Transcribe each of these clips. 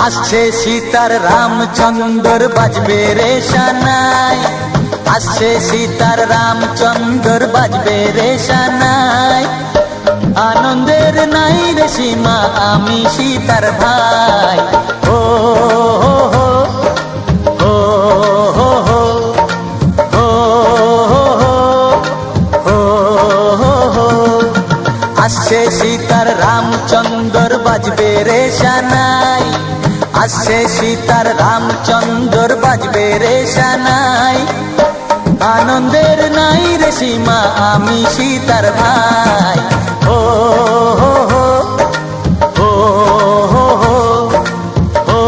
আসছে সীতার রামচন্দ্র বাজবে রে সানাই, আসছে সীতার রামচন্দ্র বাজবে রে সানাই। আনন্দের নাই রে সীমা আমি সীতার ভাই। ও হো হো ও হো হো ও হো হো হো। আসছে সীতার রামচন্দ্র বাজবে রে সানাই, আসছে সীতার রামচন্দ্র বাজবে রে সানাই। আনন্দের নাই রে সীমা আমি সীতার ভাই। ও হো হো ও হো হো ও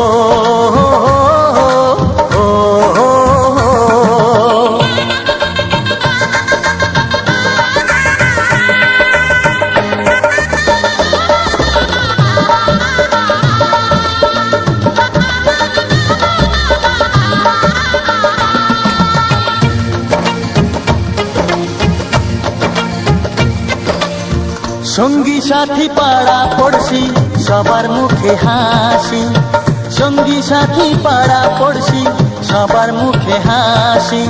হো হো ও হো হো। সঙ্গী সাথী পাড়া পড়শি সবার মুখে হাসি, সঙ্গী সাথী পাড়া পড়শি সবার মুখে হাসি।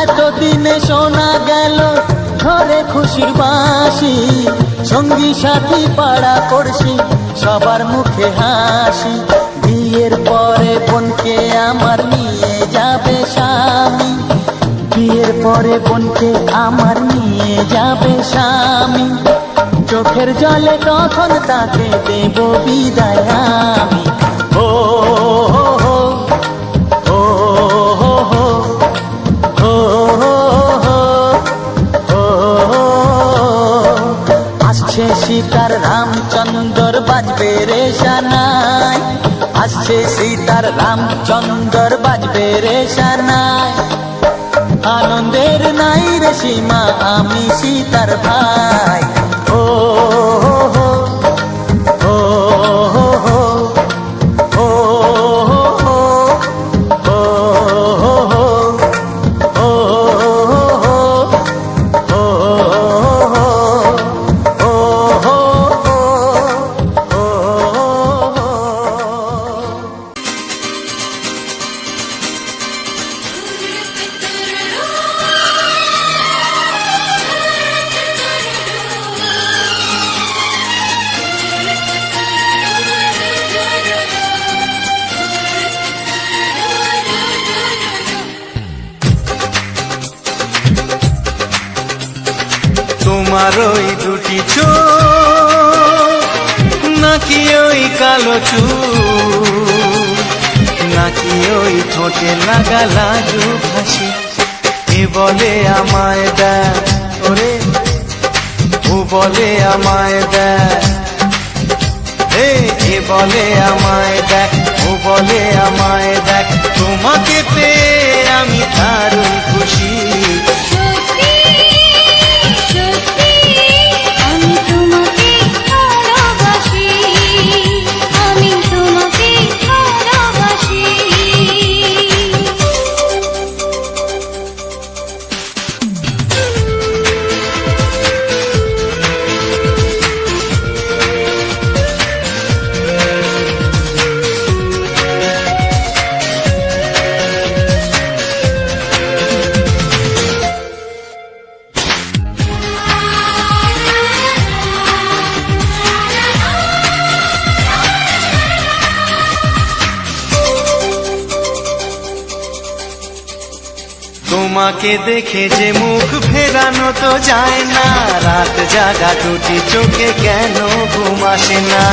এতদিনে শোনা গেল ঘরে খুশির বাঁশি, সঙ্গী সাথী পাড়া পড়শি সবার মুখে হাসি। বিয়ের পরে বোনকে আমার নিয়ে যাবে স্বামী, বিয়ের পরে বোনকে আমার নিয়ে যাবে স্বামী। চোখের জলে তখন তাকে দেব বিদায় আমি। ও হো হো ও হো হো ও হো হো ও হো। আসছে সীতার রামচন্দ্র বাজবে রে সানাই, আসছে সীতার রামচন্দ্র বাজবে রে সানাই। আনন্দের নাই রে সীমা আমি সীতার ভাই। ও হো হো ও হো হো ও হো হো ও হো হো ও হো হো ও হো ও হো। তোমার ওই দুটি চোখ নাকি ওই কালো চুল, নাকি ওই ঠোঁটে লাগা লাজু হাসি। এ বলে আমায় দেখ ওরে, ও বলে আমায় দেখ, এ বলে আমায় দেখ, ও বলে আমায় দেখ। তোমাকে পেয়ে আমি দারুণ খুশি। তোমাকে দেখে যে মুখ ফেরানো তো যায় না, রাত জাগা দুটি চোখে কেন ঘুম আসে না।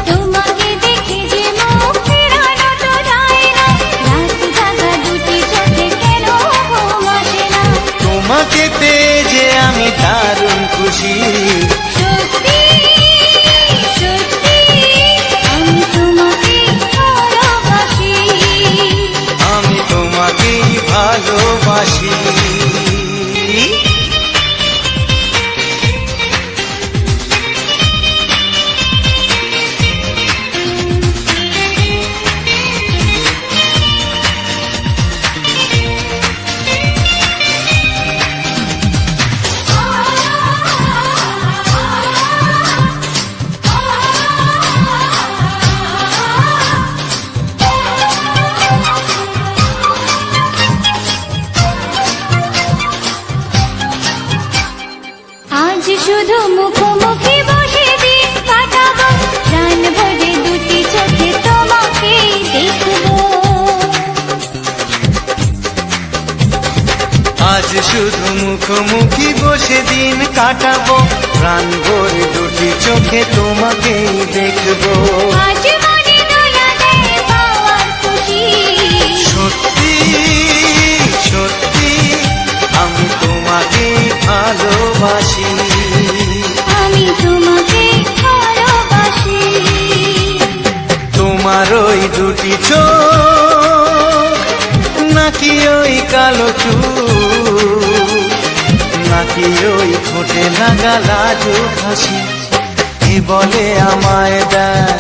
তোমাকে দেখে যে মুখ ফেরানো তো যায় না, রাত জাগা দুটি চোখে কেন ঘুম আসে না। তোমাকে পেয়ে যে আমি দারুণ খুশি। সত্যি সত্যি আমি তোমাকে ভালোবাসি, আমি তোমাকেই ভালোবাসি। আজ শুধু মুখোমুখি বসে দিন কাটাবো প্রাণ ভরে দুটি চোখে তোমাকে দেখবো আজ শুধু মুখোমুখি বসে দিন কাটাবো প্রাণ ভরে দুটি চোখে তোমাকেই দেখবো আজ মনে দোলা দেয় পাওয়ার খুশি সত্যি সত্যি আমি তোমাকে ভালোবাসি আমি তোমাকে ভালোবাসি তোমার ওই দুটি চোখ নাকি ওই কালো চুল নাকি ওই ঠোঁটে লাগা লাজুক হাসি এ বলে আমায় দেয়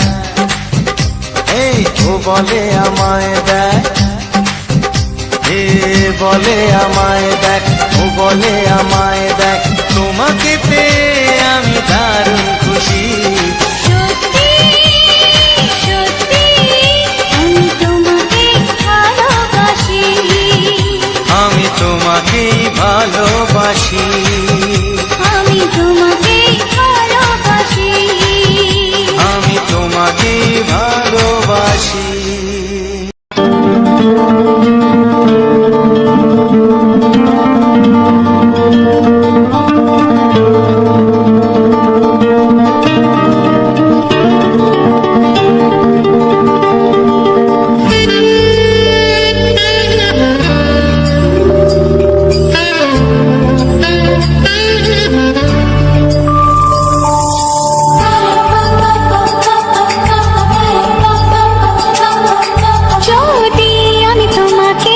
এই ও বলে আমায় দেয় এ বলে আমায় দেখ ও বলে আমায় দেখ তোমাকে পেয়ে আমি দারুণ খুশি সত্যি সত্যি আমি তোমাকে ভালোবাসি আমি তোমাকেই ভালোবাসি আমি তোমাকে ভালোবাসি আমি তোমাকেই ভালোবাসি যদি আমি তোমাকে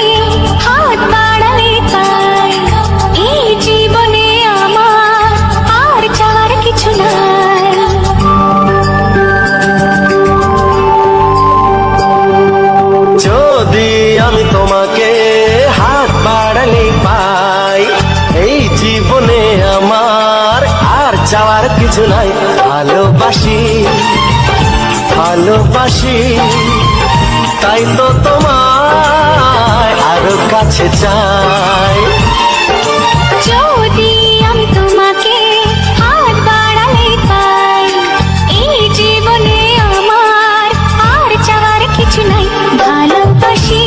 হাত বাড়ালে পাই এই জীবনে আমার আর চাওয়ার কিছু নাই যদি আমি তোমাকে হাত বাড়ালে পাই এই জীবনে আমার আর চাওয়ার কিছু নাই ভালোবাসি ভালোবাসি তাই তো তোমায় আরো কাছে চাই যদি আমি তোমাকে হাত বাড়ালে পাই এই জীবনে আমার আর চাওয়ার কিছু নাই ভালোবাসি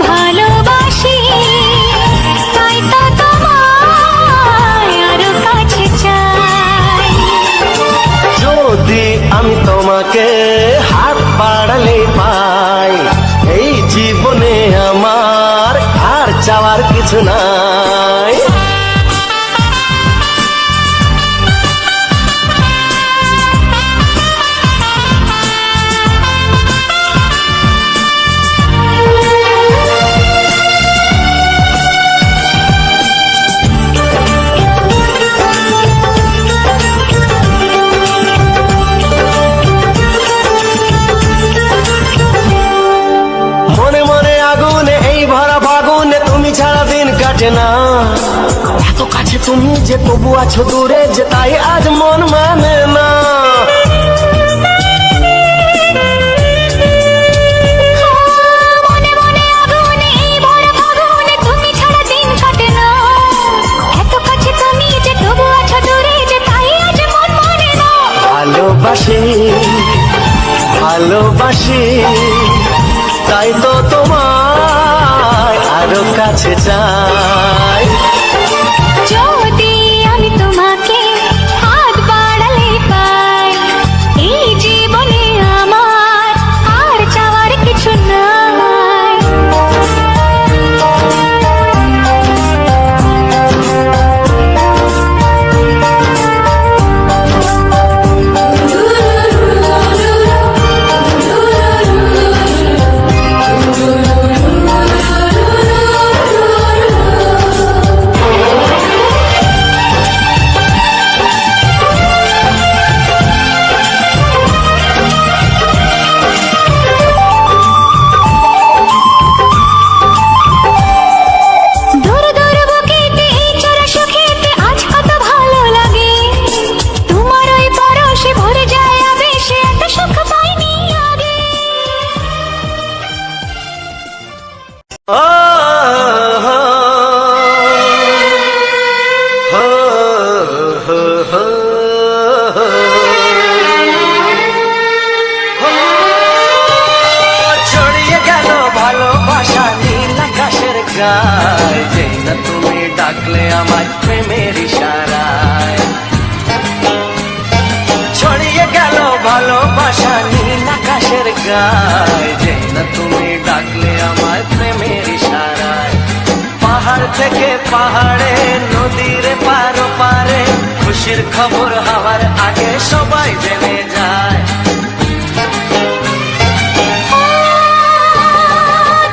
ভালোবাসি তাই তো তোমায় আরো কাছে চাই যদি আমি তোমাকে হাত বাড়ালে পাই এই জীবনে আমার আর চাওয়ার কিছু নাই মনে মনে আগুনে এই ভরা ফাগুনে তুমি ছাড়া দিন কাটে না এত কাছে তুমি যে তবু আছো দূরে যে তাই আজ মন মানে না মনে মনে আগুনে এই ভরা ফাগুনে তুমি ছাড়া দিন কাটে না এত কাছে তুমি যে তবু আছো দূরে যে তাই আজ মন মানে না ভালোবাসি ভালোবাসি তাই তো তোমায় আরো কাছে চাই যদি আমি তোমাকে হাত বাড়ালে পাই এই জীবনে আমার আর চাওয়ার কিছু নাই হো হো ছড়িয়ে গেল ভালোবাসা নীল আকাশের গায়, যেই না তুমি ডাকলে আমায় প্রেমের ইশারায়। ছড়িয়ে গেল ভালোবাসা নীল আকাশের গায়, যেই না তুমি ডাকলে আমায় প্রেমের ইশারায়। পাহাড় থেকে পাহাড়ে নদীর পারো পারে খুশির খবর হওয়ার আগে সবাই জেনে যায়।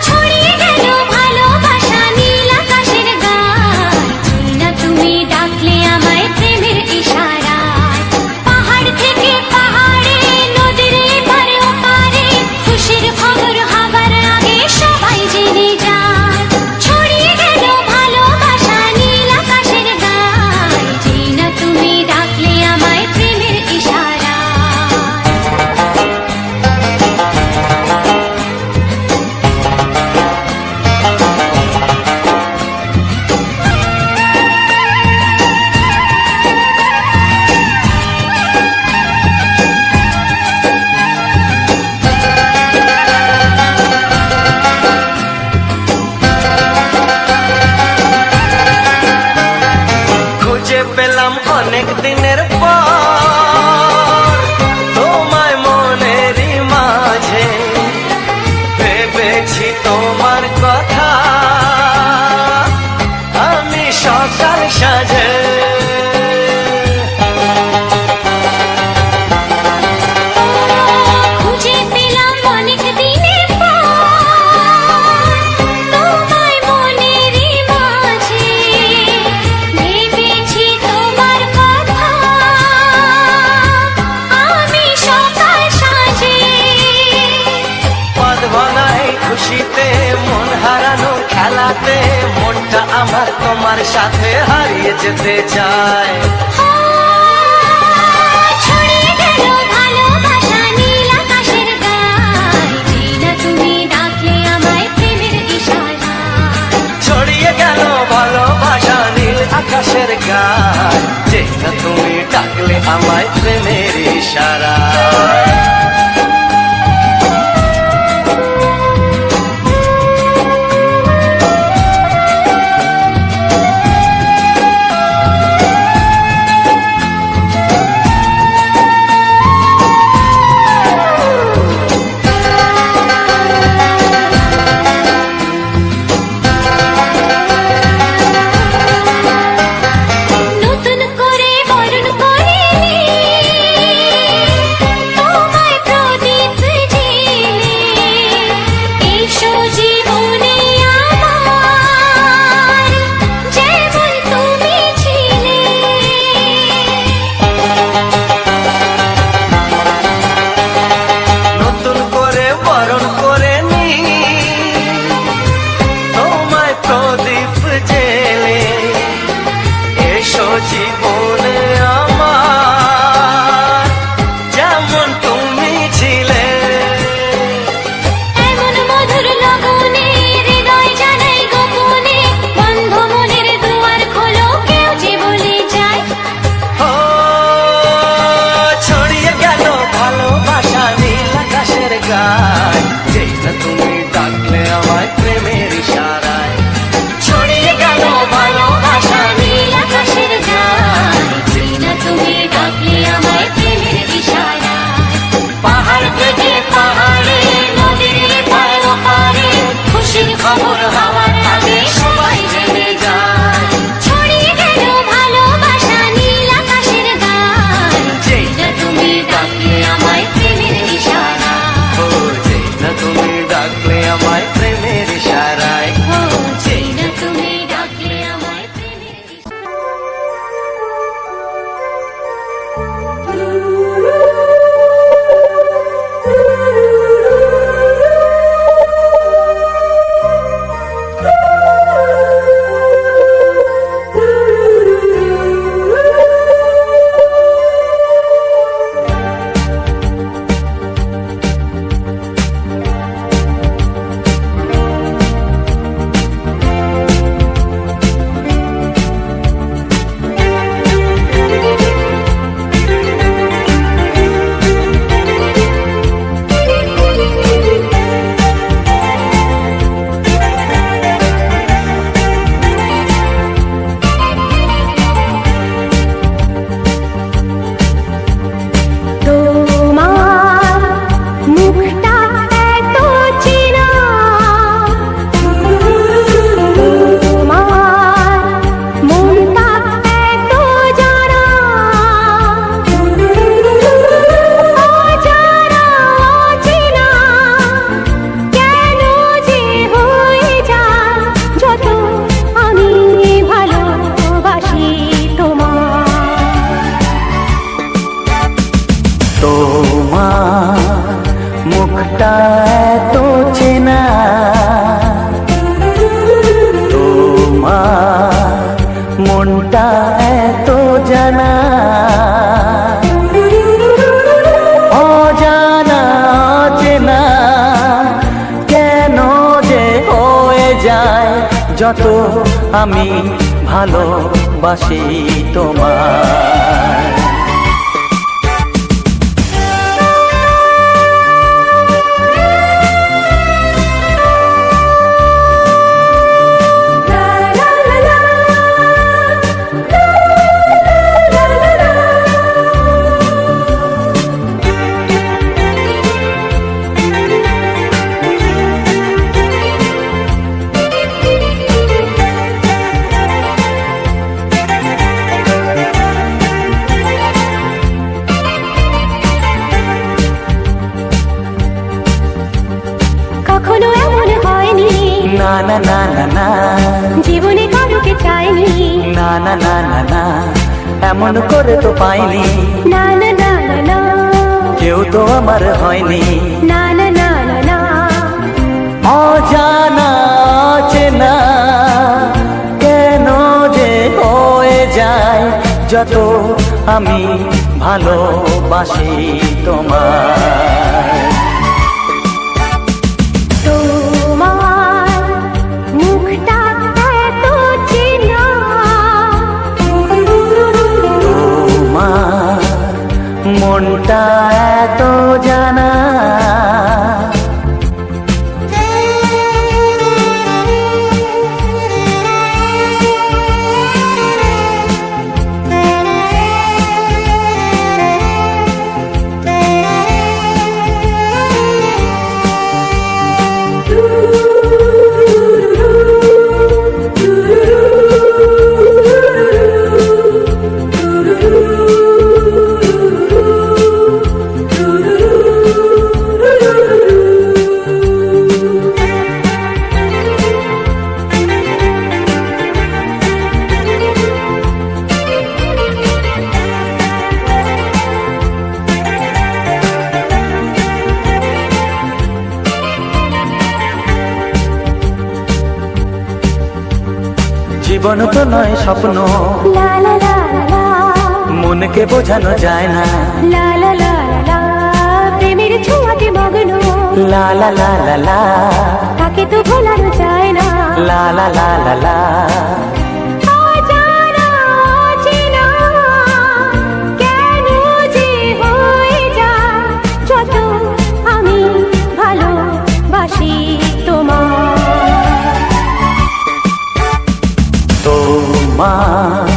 ছড়িয়ে গেল ভালোবাসা নীল আকাশের গায়, যেই না তুমি ডাকলে আমায় প্রেমের ইশারায়। পাহাড় থেকে পাহাড়ে নদীর এপারে ওপারে খুশির খবর হবার আগে সবাই জেনে যায়। ছড়িয়ে গেল ভালোবাসা নীল আকাশের গায়, যেই না তুমি ডাকলে আমায় প্রেমের ইশারায়। খুঁজে পেলাম অনেক দিনের পর তোমায় মনেরই মাঝে, ভেবেছি তোমার কথা আমি সকাল সাজে। খুঁজে পেলাম অনেক দিনের পর তোমায় মনেরই মাঝে, ভেবেছি তোমার কথা আমি সকাল সাজে। পদ ভাঙা এই খুশিতে মন হারানোর খেলাতে মনটা আমার তোমার সাথে হারিয়ে যেতে চায়। ছড়িয়ে গেল ভালোবাসা নীল আকাশের গায়, যেই না তুমি ডাকলে আমায় প্রেমের ইশারায়। ছড়িয়ে গেল ভালোবাসা নীল আকাশের গায়, যেই না তুমি ডাকলে আমায় প্রেমের ইশারায়। নতুন করে বরণ করে তোমায় প্রদীপ জেলে, এসো জীবনে আমার যেমন তুমি ছিলে। নতুন করে বরণ করে নি তোমায় প্রদীপ জেলে, এসো জীবনে আমার যেমন তুমি ছিলে। এমন মধুর লগনে হৃদয় জানাই গোপনে, বন্ধ মনের দুয়ার খোলো কেউ যে বলে যায়। ও ছড়িয়ে গেল ভালোবাসা নীল আকাশের গায়, যেই না তুমি ডাকলে আমায় প্রেমের ইশারায়। ছড়িয়ে গেল ভালোবাসা নীল আকাশের গায়, যেই না তুমি ডাকলে আমায় প্রেমের ইশারায়। পাহাড় থেকে পাহাড়ে নদীর পার পারে খুশির খবর হওয়ার আগে সবাই জেনে যায়। ছড়িয়ে গেল ভালোবাসা নীল আকাশের গায়, যেই না তুমি ডাকলে আমায় প্রেমের ইশারায়। ও যেই না তুমি ডাকলে জানা, অজানা অচেনা কেন যে হয়ে যায় যত আমি ভালোবাসি তোমায়। কখনো এমন হয়নি, না না না না না, জীবনে কারোকে চাইনি, না না না না না, এমন করে তো পাইনি, না না না না না, কেউ তো আমার হয়নি, না না না না না, অজানা অচেনা কেন যে হয়ে যায় যত আমি ভালোবাসি তোমায়। তোমার মুখটা এত চেনা, তোমার মনটা এত জানা, জীবন তো নয় স্বপ্ন, লা লা লা লা, মনকে বোঝানো যায় না, লা লা লা লা, প্রেমের ছোঁয়াতে মগ্ন, লা লা লা লা লা, তাকে তো ভোলানো যায় না, লা লা লা লা লা, অজানা অচেনা কেন যে হয়ে যায় যত আমি ভালোবাসি তোমায়। তোমার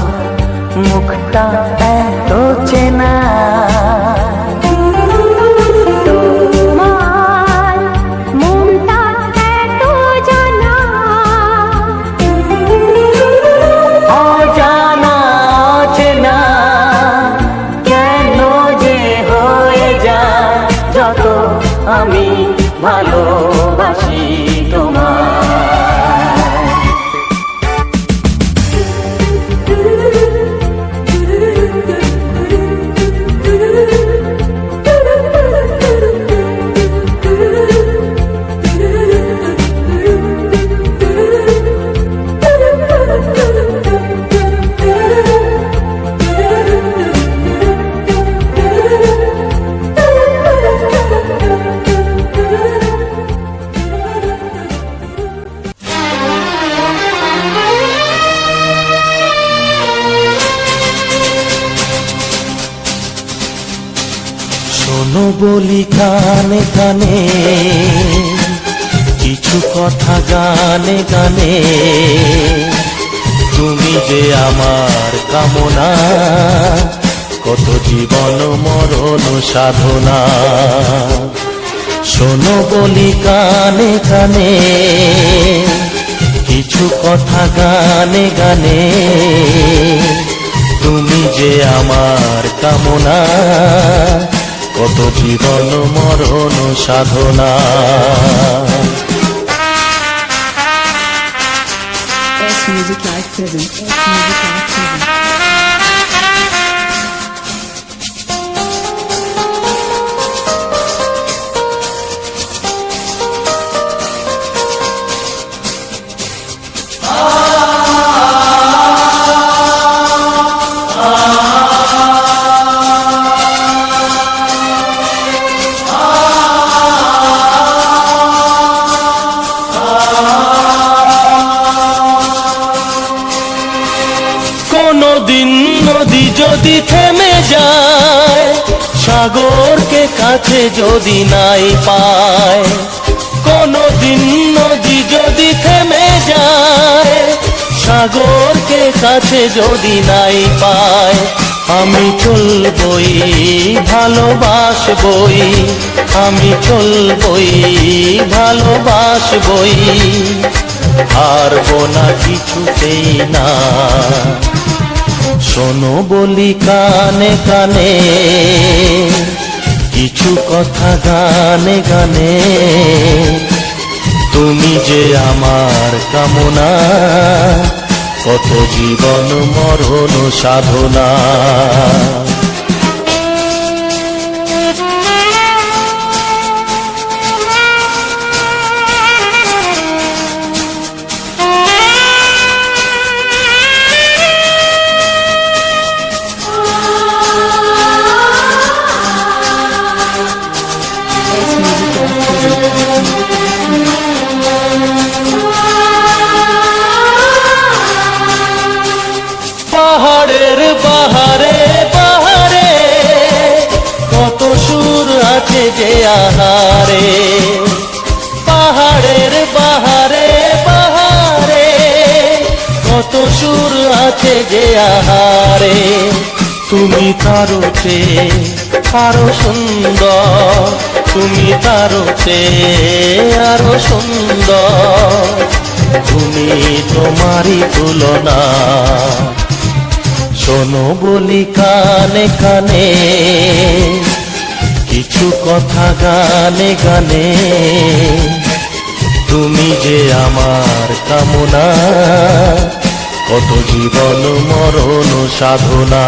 মুখটা এত চেনা, তোমার মনটা এত জানা, অজানা অচেনা কেন যে হয়ে যায় যত আমি ভালোবাসি তোমায়। শোনো বলি কানে কানে কিছু কথা গানে গানে, তুমি যে আমার কামনা, কত জীবন মরণ সাধনা। শোনো বলি কানে কানে কিছু কথা গানে গানে, তুমি যে আমার কামনা, কত জীবন মরণ সাধনা। S Music Live present. S Music Live present. ah থেমে যায়, সাগরকে কাছে যদি নাই পায়, কোনদিন নদী যদি থেমে যায়, সাগরকে কাছে যদি নাই পায়, আমি চলবই ভালোবাসবই, আমি চলবই ভালোবাসবই, হারবো না কিছুতেই না। শোনো বলি কানে কানে, কিছু কথা গানে গানে, তুমি যে আমার কামনা, কত জীবন মরণ সাধনা। পাহাড়ের বাহারে বাহারে কত সুর আছে যে আহারে, পাহাড়ের বাহারে বাহারে কত সুর আছে যে আহারে, তুমি তারও চেয়ে আরো সুন্দর, তুমি তারও চেয়ে আরো সুন্দর, তুমি তোমারই তুলনা। শোনো বলি কানে কানে, কিছু কথা গানে গানে, তুমি যে আমার কামনা, কত জীবন মরণ সাধনা।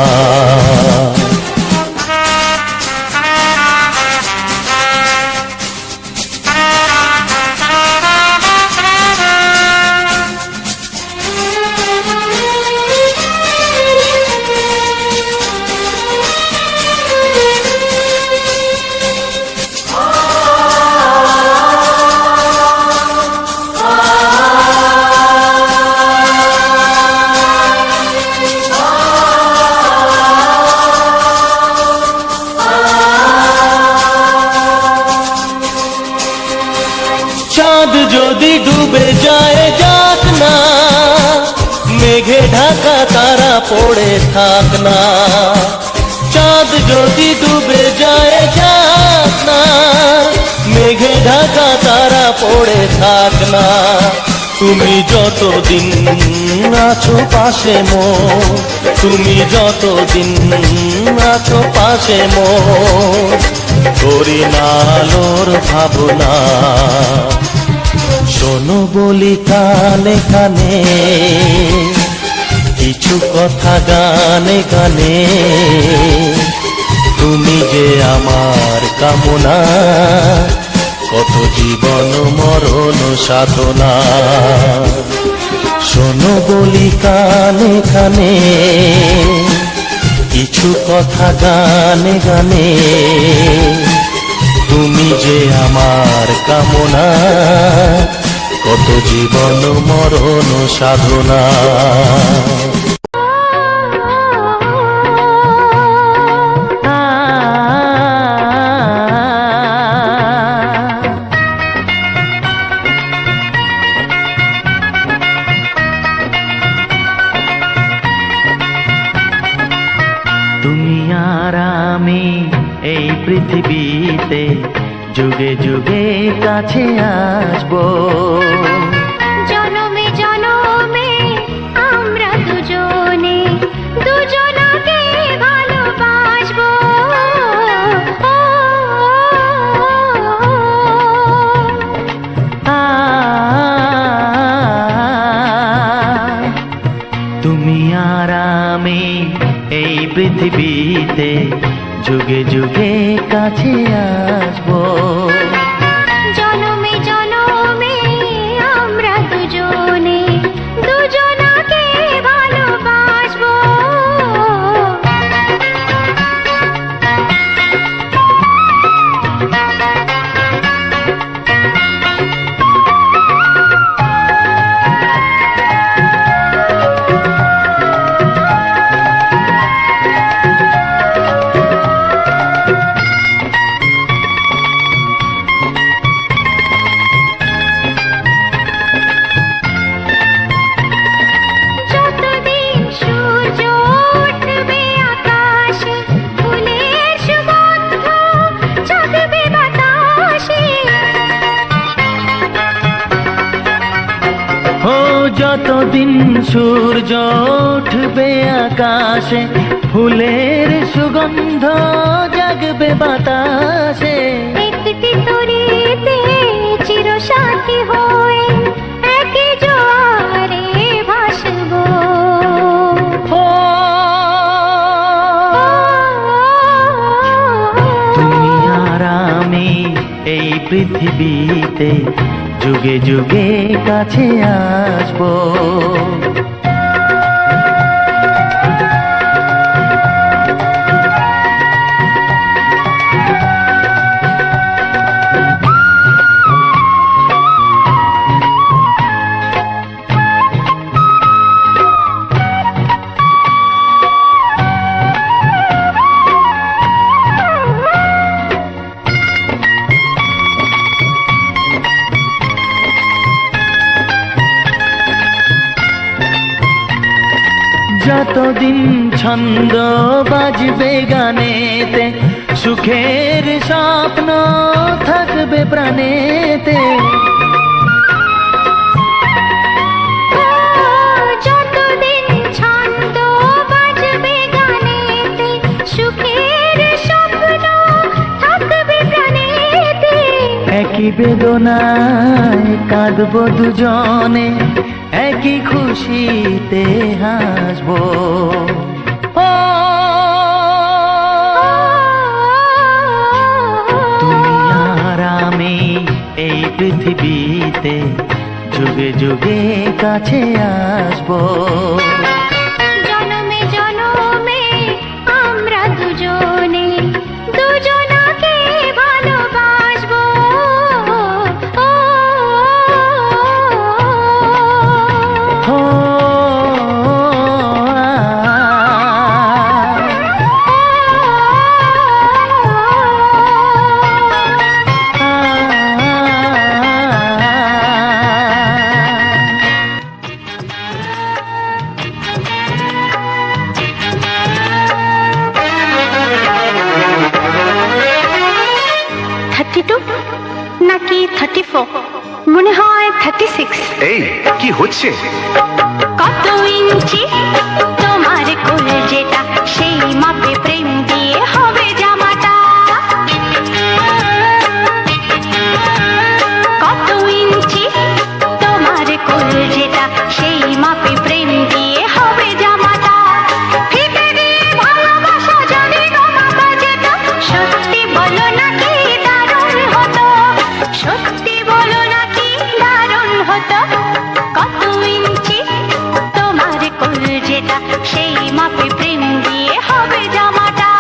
চাঁদ যদি ডুবে যায় যাক না, মেঘে ঢাকা তারা পড়ে থাক না, চাঁদ যদি ডুবে যায় যাক না, মেঘে ঢাকা তারা পড়ে থাক না, তুমি যতদিন আছো পাশে মোর, তুমি যতদিন আছো পাশে মোর, করি না আলোর ভাবনা। শোনো বলি কানে কানে, কিছু কথা গানে গানে, তুমি যে আমার কামনা, কত জীবন মরণ সাধনা। শোনো বলি কানে কানে, কিছু কথা গানে গানে, তুমি যে আমার কামনা, কত জীবন মরণ সাধনা। তুমি আর আমি এই পৃথিবীতে যুগে যুগে কাছে আসবো, জনমে জনমে আমরা দুজনে দুজনাকে ভালোবাসবো। তুমি আর আমি এই পৃথিবীতে যুগে যুগে কাছে আসবো, জনমে জনমে আমরা দুজনে দুজনাকে ভালোবাসবো। যতদিন সূর্য উঠবে আকাশে, ফুলের সুগন্ধ জাগবে বাতাসে। একটি তরিতে চিরসাথী হয়ে একই জোয়ারে ভাসবো। ও তুমি আর আমি এই পৃথিবীতে যুগে যুগে কাছে আসবো। যতদিন ছন্দ বাজবে গানেতে, সুখের স্বপ্ন থাকবে প্রাণেতে। যতদিন ছন্দ বাজবে গানেতে, সুখের স্বপ্ন থাকবে প্রাণেতে। একই বেদনায় কাঁদবো দুজনে, একই খুশিতে হাসবো। ও তুমি আর আমি এই পৃথিবীতে যুগে যুগে কাছে আসবো। জনমে জনমে আমরা দুজনে দুজনাকে ভালোবাসবো। নাকি 34, মনে হয় 36। এই কি হচ্ছে? কত ইঞ্চি তোমার কোল যেটা, সেই মাপে প্রেম দিয়ে হবে জামাটা। কত ইঞ্চি তোমার কোল যেটা, সেই মাপে প্রেম দিয়ে হবে জামাটা। ফিতে দিয়ে ভালোবাসা যদি গো মাপা যেত, সত্যি বলো নাকি দারুণ হতো। সত্যি বলো নাকি দারুণ হতো। কত ইঞ্চি তোমার কোল যেটা, সেই মাপে প্রেম দিয়ে হবে জামাটা।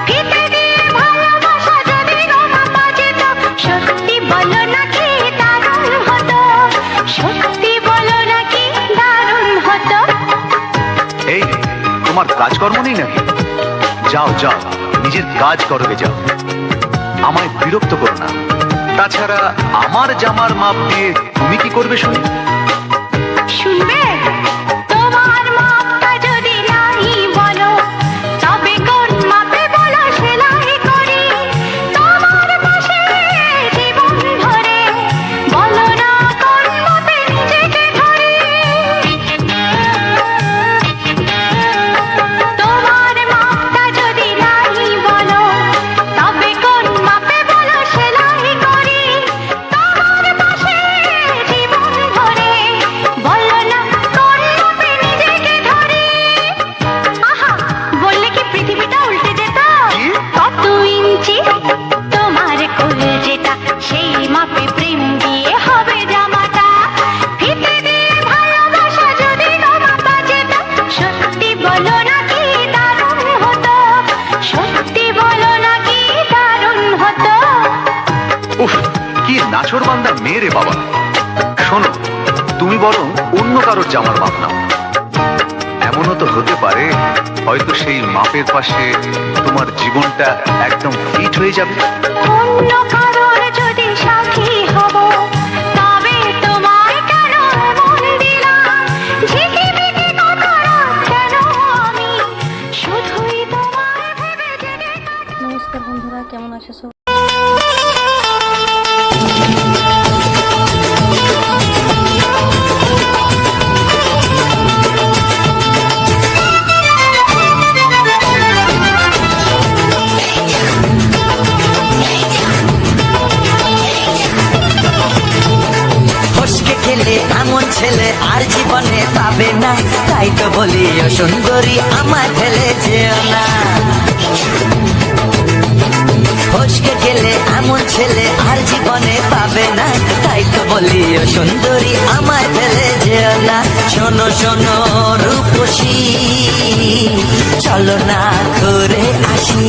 ফিতে দিয়ে ভালোবাসা যদি গো মাপা যেত, সত্যি বলো নাকি দারুণ হতো। সত্যি বলো নাকি দারুণ হতো। এই তোমার কাজকর্ম নেই নাকি? যাও যাও, নিজের কাজ করবে যাও, আমায় বিরক্ত করো না। তাছাড়া আমার জামার মাপ দিয়ে তুমি কি করবে শুনি? শুনবে? তোমার মাপটা যদি নাই বলো, তবে কোন মাপে বলো সেলাই করি তোমার পাশে জীবন ধরে। বলো না কোন মাপে নিজেকে ধরি। তোমার মাপটা যদি নাই বলো, তবে কোন মাপে বলো সেলাই করি তোমার পাশে জীবন ধরে। বলো না কোন মাপে নিজেকে ধরি। আহা, বললে কি পৃথিবীটা উল্টে যেত? কত ইঞ্চি তোমার কোল যেটা, সেই মাপে প্রেম দিয়ে হবে জামাটা। ফিতে দিয়ে ভালোবাসা যদি গো মাপা যেত, সত্যি বলো নাকি দারুণ হতো। সত্যি বলো নাকি দারুণ হতো। উফ, কি নাছোড়বান্দা মেয়ে রে বাবা। শোনো, তুমি বরং অন্য কারোর জামার মাপ নাও। এমনও তো হতে পারে হয়তো সেই মাপের পাশে তোমার জীবনটা একদম ফিট হয়ে যাবে। অন্য কারোর যদি সাথী হব, তবে তোমায় কেন মন দিলাম? ঝিকিমিকি কত রাত কেন আমি শুধুই তোমায় ভেবে জেগে কাটাই। নমস্কার বন্ধুরা, কেমন আছো সবাই? পাবে না, তাই তো বলি ও সুন্দরী আমায় ফেলে যেও না। ফসকে গেলে এমন ছেলে আর জীবনে পাবে না, তাই তো বলি ও সুন্দরী আমায় ফেলে যেও না। শোনো শোনো রূপসী, চলো না ঘুরে আসি।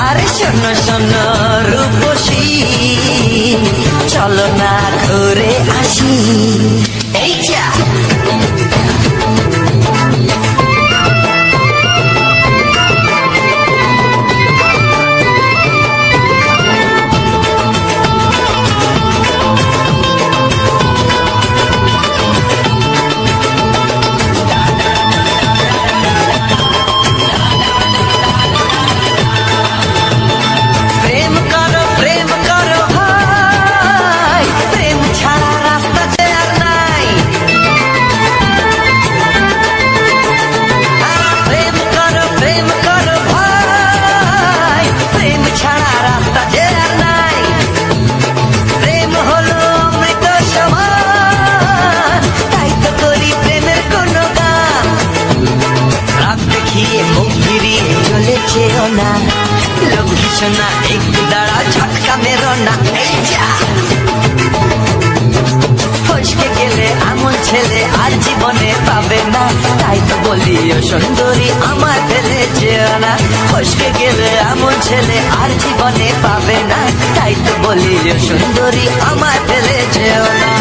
আরে শোনো শোনো রূপসী, চলো না ঘুরে আসি। এই যা না, লোক ভীষণা একটু দাঁড়া, ঝটকা মেরো না। এই যা ফসকে গেলে এমন ছেলে আর জীবনে পাবে না, তাই তো বলি ও সুন্দরী আমার ফেলে যেও না। ফসকে গেলে এমন ছেলে আর জীবনে পাবে না, তাই তো বলি ও সুন্দরী আমার ফেলে যেও না।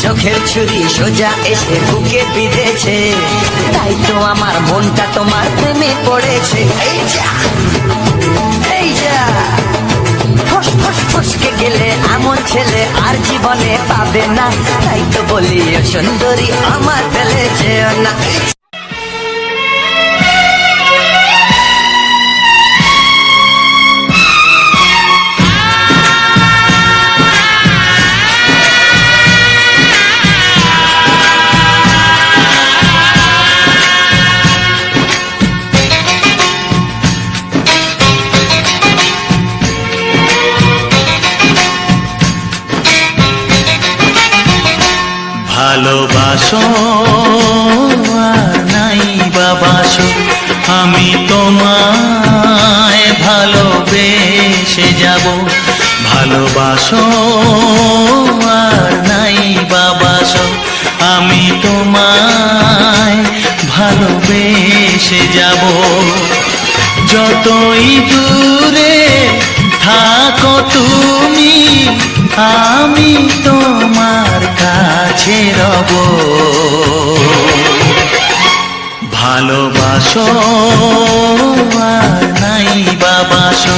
চোখের ছুরি সোজা এসে বুকে বিঁধেছে, তাই তো আমার মনটা তোমার প্রেমে পড়েছে। এই যা এই যা ফস ফস ফসকে গেলে এমন ছেলে আর জীবনে পাবে না, তাই তো বলি ও সুন্দরী আমার ফেলে যেও না। ভালোবাসো আর নাই বাবাসো, আমি তোমায় ভালোবেসে যাব। ভালোবাসো আর নাই বাবাসো, আমি তোমায় ভালোবেসে যাব। যতই দূরে থাকো তুমি, আমি তোমার কাছে রব। ভালোবাসো আর নাই বাবাসো,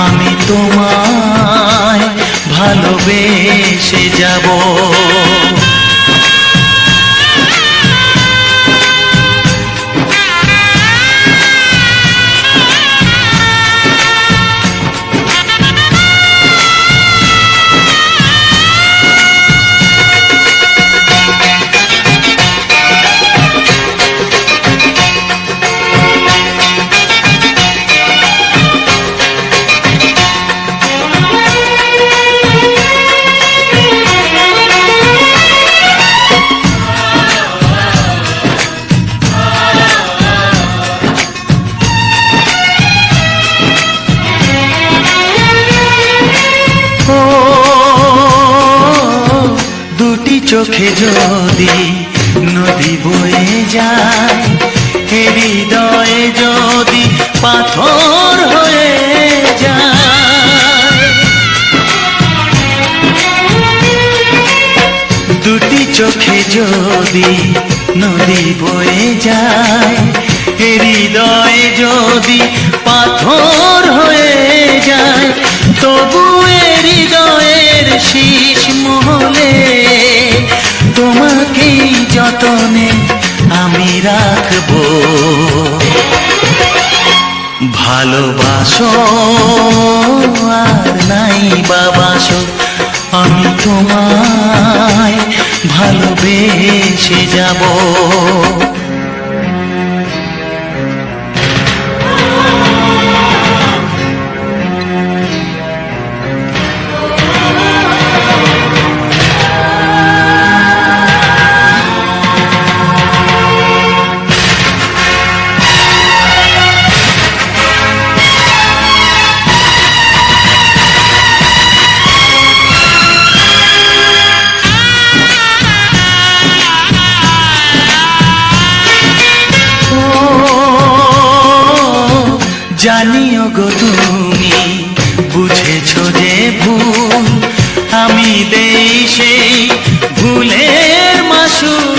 আমি তোমায় ভালোবেসে যাব। চোখে যদি নদী বয়ে যায়, হৃদয়ে যদি পাথর হয়ে যায়, দুটি চোখে যদি নদী বয়ে যায়, এ হৃদয় যদি পাথর হয়ে যায়, তবু এ হৃদয়ের শীষ মহলে তোমাকেই যতনে আমি রাখবো। ভালোবাসো আর নাই বাবাসো, আমি তোমায় ভালোবেসে যাব। জানিও গো তুমি বুঝেছো যে ভুল, আমি দেই সেই ভুলের মাসুল।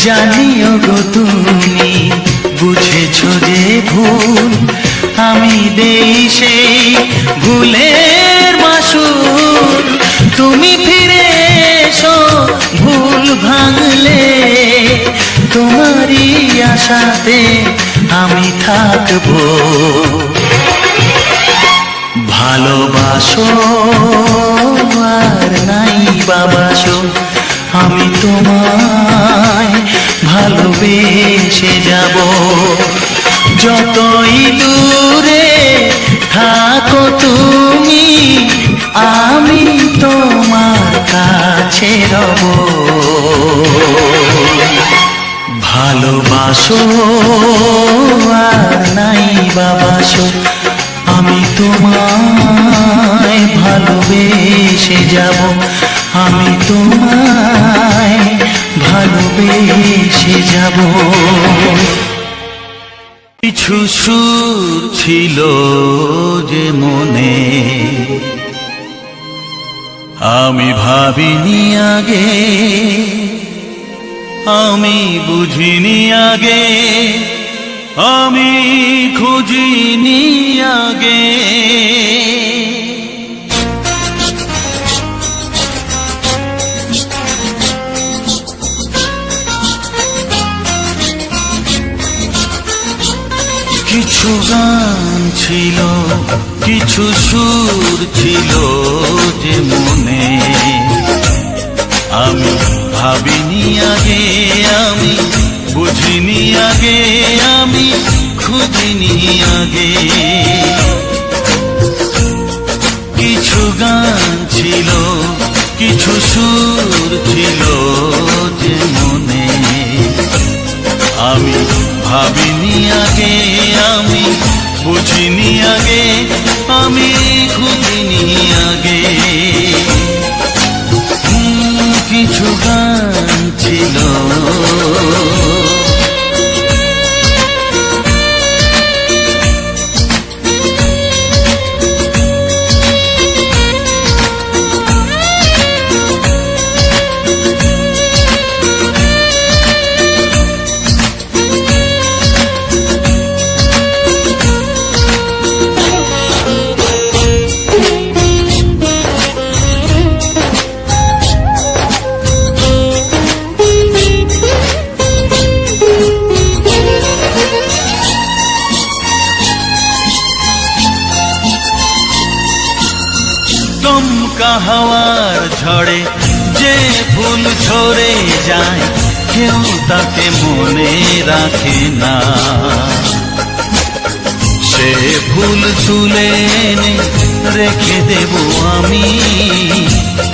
জানিও গো তুমি বুঝেছো যে ভুল, আমি দেই সেই ভুলের মাসুল। তুমি ফিরে এসো ভুল ভাঙলে, তোমারই আশাতে আমি থাকবো। ভালোবাসো আর নাই বাবাসো, আমি তোমায় ভালোবেসে যাব। যতই দূরে থাকো তুমি, আমি তোমার কাছে রব। ভালোবাসো আর নাই বাবাসো, আমি তোমায় ভালোবেসে যাব। আমি তোমায় ভালোবেসে যাব। কিছু সুর ছিল যে মনে, আমি ভাবিনি আগে, আমি বুঝিনি আগে, আমি খুঁজিনি আগে। কিছু গান ছিল, কিছু সুর ছিল যে মনে, আমি ভাবিনি আগে, আমি বুঝিনি আগে, আমি খুঁজিনি আগে। কিছু গান ছিল, কিছু সুর ছিল যে মনে, আমি ভাবিনি আগে, আমি বুঝিনি আগে, আমি খুঁজিনি আগে। কিছু গান ছিল, দমকা হাওয়ার ঝড়ে যে ফুল ঝরে যায়, কেউ তাকে মনে রাখে না। সে ফুল তুলে এনে রেখে দেব আমি,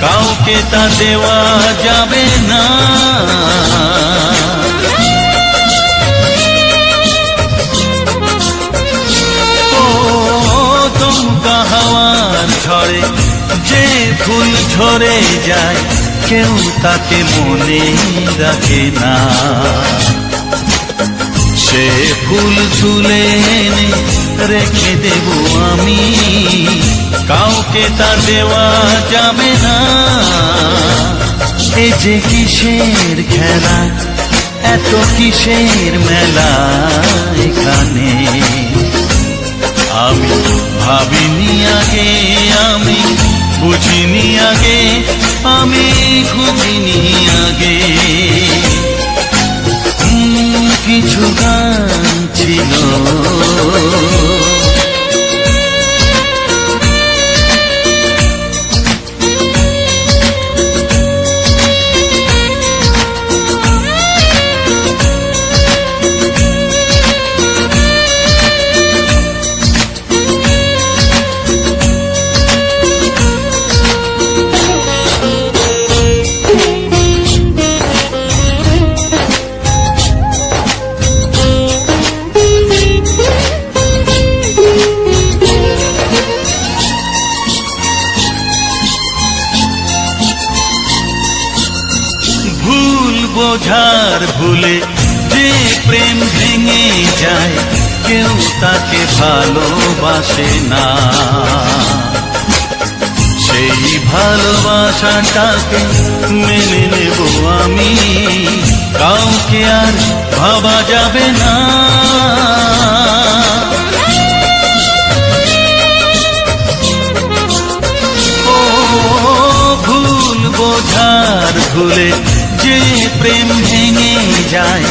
কাউকে তা দেওয়া যাবে না। ও দমকা হাওয়ার ঝড়ে যে ফুল ঝরে যায়, কেউ তাকে মনে রাখে না। সে ফুল তুলে এনে রেখে দেব আমি, কাউকে তা দেওয়া যাবে না। এ যে কিসের খেলা, এত কিসের মেলা এখানে, আমি ভাবিনি আগে, আমি বুঝিনি আগে, আমি খুঁজিনি আগে। কিছু গান ছিল বোঝার ভুলে যে প্রেম ভেঙে যায়, কেউ তাকে ভালোবাসে না। সেই ভালোবাসাটাকে মেনে নেব আমি, কাউকে আর ভাবা যাবে না। ও ভুল বোঝার ভুলে যে প্রেম ভেঙে যায়,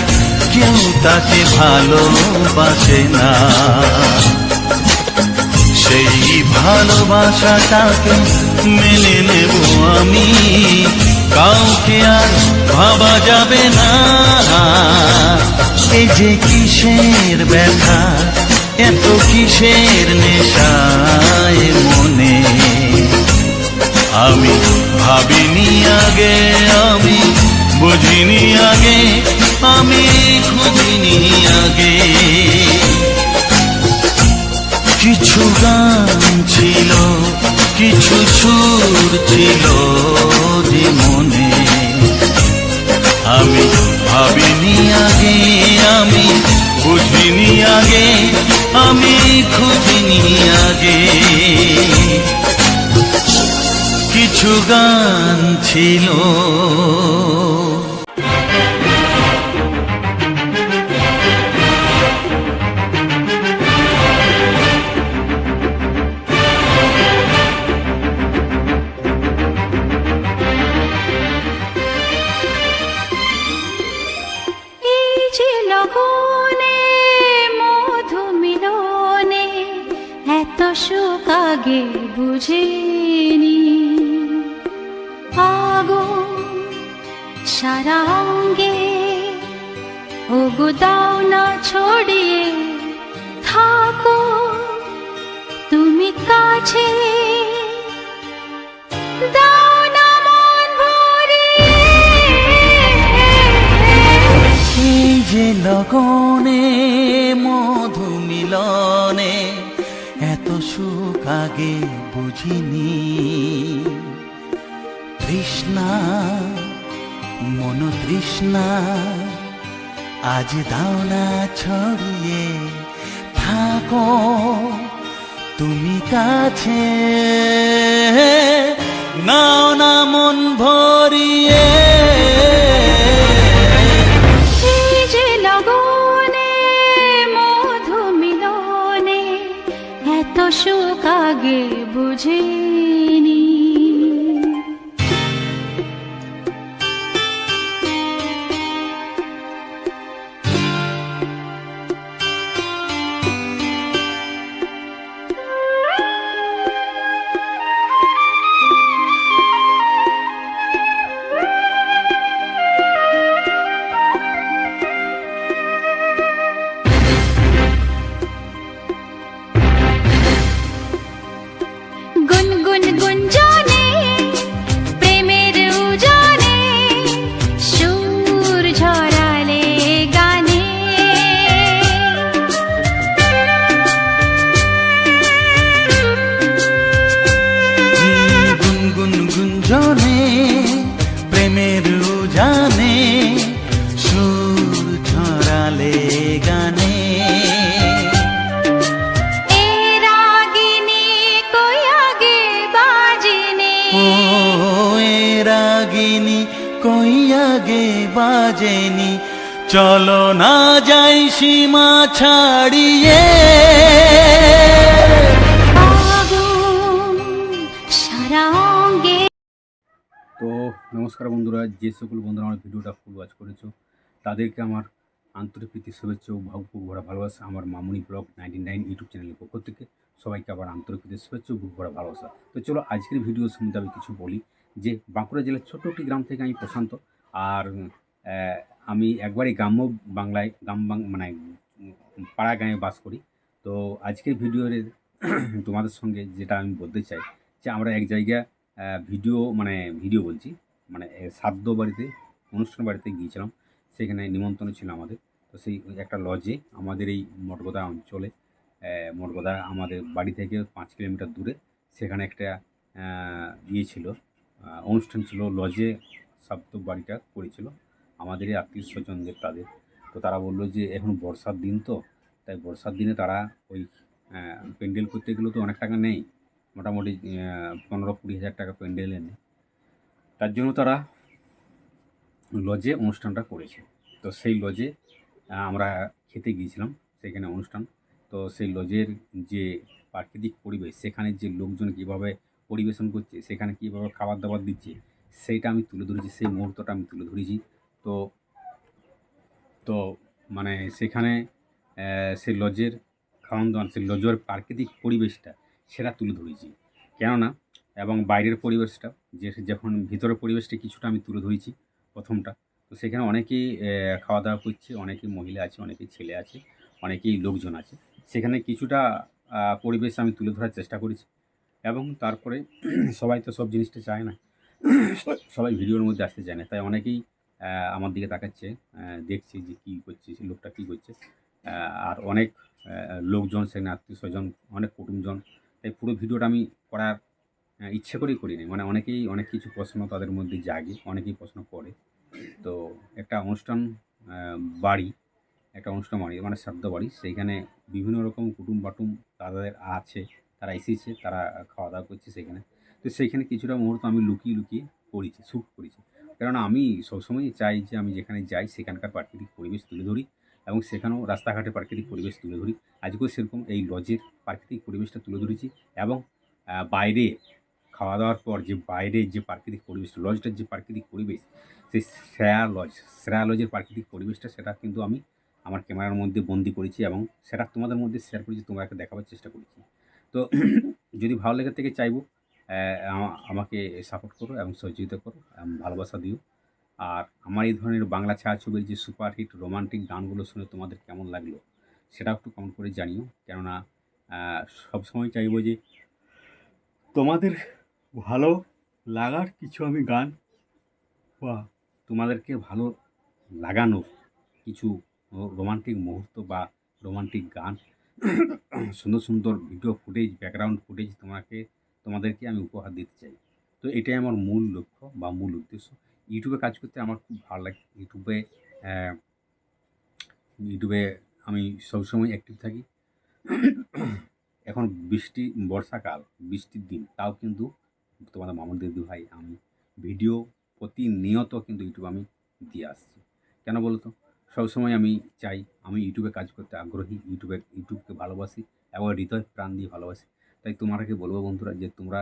কেউ তাকে ভালোবাসে না। সেই ভালোবাসাটাকে মেনে নেব আমি, কাউকে আর ভাবা যাবে না। এই যে কিসের ব্যথা, এত কিসের নেশায় মনে, আমি ভাবিনি আগে, আমি বুঝিনি আগে, আমি খুঁজিনি আগে। কিছু গান ছিল, কিছু সুর ছিল যে মনে, আমি ভাবিনি আগে, আমি বুঝিনি আগে, আমি খুঁজিনি আগে। কিছু গান ছিল। এই যে লগনে মধু মিলনে, এত সুখ আগে বুঝিনি। আগুন সারা অঙ্গে, ওগো দাও না ছড়িয়ে থাকো তুমি কাছে, দাও না মন ভরিয়ে। এই যে লগনে মধু মিলনে, এত সুখ আগে বুঝিনি। তৃষ্ণা মন তৃষ্ণা, আজ দাও না ছড়িয়ে থাকো তুমি কাছে, নাও না মন ভরিয়ে। এই যে লগনে মধু মিলনে, এত সুখ আগে বুঝিনি। গুন জেনি চলো না যাই সীমা ছাড়িয়ে। আগুন সারা অঙ্গে। তো নমস্কার বন্ধুরা, যে সকল বন্ধুরা আমার ভিডিওটা ফুল ওয়াচ করেছো তাদেরকে আমার আন্তরিক প্রীতি শুভেচ্ছা ও বুক ভরা ভালোবাসা আমার মামুনি ব্লগ 99 ইউটিউব চ্যানেলের পক্ষ থেকে সবাইকে আবার আন্তরিক প্রীতি শুভেচ্ছা ও বুক ভরা ভালোবাসা। তো চলো আজকের ভিডিও সম্বন্ধে আমি কিছু বলি। যে বাঁকুড়া জেলার ছোট্ট একটি গ্রাম থেকে আমি প্রশান্ত, আর আমি একবারই গ্রাম্য বাংলায় মানে পাড়া গাঁয়ে বাস করি। তো আজকের ভিডিওর তোমাদের সঙ্গে যেটা আমি বলতে চাই যে আমরা এক জায়গায় ভিডিও বলছি মানে শ্রাদ্ধ বাড়িতে, অনুষ্ঠান বাড়িতে গিয়েছিলাম। সেখানে নিমন্ত্রণ ছিল আমাদের। তো সেই একটা লজে আমাদের এই মঠগোদা অঞ্চলে, মঠগোদা আমাদের বাড়ি থেকে 5 কিলোমিটার দূরে, সেখানে একটা ছিল অনুষ্ঠান ছিল। লজে শ্রাদ্ধ বাড়িটা করেছিল আমাদেরই আত্মীয় স্বজনদের তাদের। তো তারা বললো যে এখন বর্ষার দিন, তো তাই বর্ষার দিনে তারা ওই প্যান্ডেল করতে গেলেও তো অনেক টাকা নেই, মোটামুটি 15-20 হাজার টাকা প্যান্ডেল এনে, তার জন্য তারা লজে অনুষ্ঠানটা করেছে। তো সেই লজে আমরা খেতে গিয়েছিলাম, সেখানে অনুষ্ঠান। তো সেই লজের যে প্রাকৃতিক পরিবেশ, সেখানে যে লোকজন কীভাবে পরিবেশন করছে, সেখানে কীভাবে খাবার দাবার দিচ্ছে, সেইটা আমি তুলে ধরেছি, সেই মুহূর্তটা আমি তুলে ধরেছি। তো তো মানে সেখানে সেই লজের খাওয়ান দাওয়ান, সেই লজের প্রাকৃতিক পরিবেশটা সেটা তুলে ধরেছি। কেননা এবং বাইরের পরিবেশটা, যখন ভিতরের পরিবেশটা কিছুটা আমি তুলে ধরেছি প্রথমটা। তো সেখানে অনেকেই খাওয়া দাওয়া করছে, অনেকেই মহিলা আছে, অনেকেই ছেলে আছে, অনেকেই লোকজন আছে। সেখানে কিছুটা পরিবেশ আমি তুলে ধরার চেষ্টা করেছি। এবং তারপরে সবাই তো সব জিনিসটা চায় না, সবাই ভিডিওর মধ্যে আসতে চায় না, তাই অনেকেই আমার দিকে তাকাচ্ছে, দেখছে যে কী করছে, সে লোকটা কী করছে। আর অনেক লোকজন, সেখানে আত্মীয় স্বজন, অনেক কুটুমজন। তাই পুরো ভিডিওটা আমি করার ইচ্ছে করেই করিনি। মানে অনেকেই অনেক কিছু প্রশ্ন তাদের মধ্যে জাগে, অনেকেই প্রশ্ন করে। তো একটা অনুষ্ঠান বাড়ি, মানে শ্রাদ্ধ বাড়ি, সেইখানে বিভিন্ন রকম কুটুম বাটুম তাদের আছে, তারা এসেছে, তারা খাওয়া দাওয়া করছে সেখানে। তো সেইখানে কিছুটা মুহূর্ত আমি লুকিয়ে লুকিয়ে করেছি, শ্যুট করেছি। কেননা আমি সবসময়ই চাই যে আমি যেখানে যাই সেখানকার প্রাকৃতিক পরিবেশ তুলে ধরি, এবং সেখানেও রাস্তাঘাটে প্রাকৃতিক পরিবেশ তুলে ধরি। আজকেও সেরকম এই লজের প্রাকৃতিক পরিবেশটা তুলে ধরেছি। এবং বাইরে খাওয়া দাওয়ার পর যে বাইরে যে প্রাকৃতিক পরিবেশ, লজটার যে প্রাকৃতিক পরিবেশ, সেই শ্রেয়া লজের প্রাকৃতিক পরিবেশটা, সেটা কিন্তু আমি আমার ক্যামেরার মধ্যে বন্দি করেছি এবং সেটা তোমাদের মধ্যে শেয়ার করেছি, তোমাকে দেখাবার চেষ্টা করেছি। তো যদি ভালো লেগে থেকে চাইবো আমাকে সাপোর্ট করো এবং সহযোগিতা করো এবং ভালোবাসা দিও। আর আমার এই ধরনের বাংলা ছায়াছবির যে সুপারহিট রোমান্টিক গানগুলো শুনে তোমাদের কেমন লাগলো সেটাও একটু কমেন্ট করে জানিও। কেননা সবসময় চাইবো যে তোমাদের ভালো লাগার কিছু আমি গান, বা তোমাদেরকে ভালো লাগানোর কিছু রোমান্টিক মুহূর্ত বা রোমান্টিক গান, সুন্দর সুন্দর ভিডিও ফুটেজ, ব্যাকগ্রাউন্ড ফুটেজ তোমাদেরকে আমি উপহার দিতে চাই। তো এটাই আমার মূল লক্ষ্য বা মূল উদ্দেশ্য। ইউটিউবে কাজ করতে আমার খুব ভালো লাগে। ইউটিউবে আমি সবসময় অ্যাক্টিভ থাকি। এখন বর্ষাকাল, বৃষ্টির দিন, তাও কিন্তু তোমাদের মামুন দিদি ভাই আমি ভিডিও প্রতিনিয়ত কিন্তু ইউটিউবে আমি দিয়ে আসছি। কেন বলো তো? সবসময় আমি চাই, আমি ইউটিউবে কাজ করতে আগ্রহী, ইউটিউবকে ভালোবাসি এবং হৃদয় প্রাণ দিয়ে ভালোবাসি। তাই তোমাকে বলবো বন্ধুরা, যে তোমরা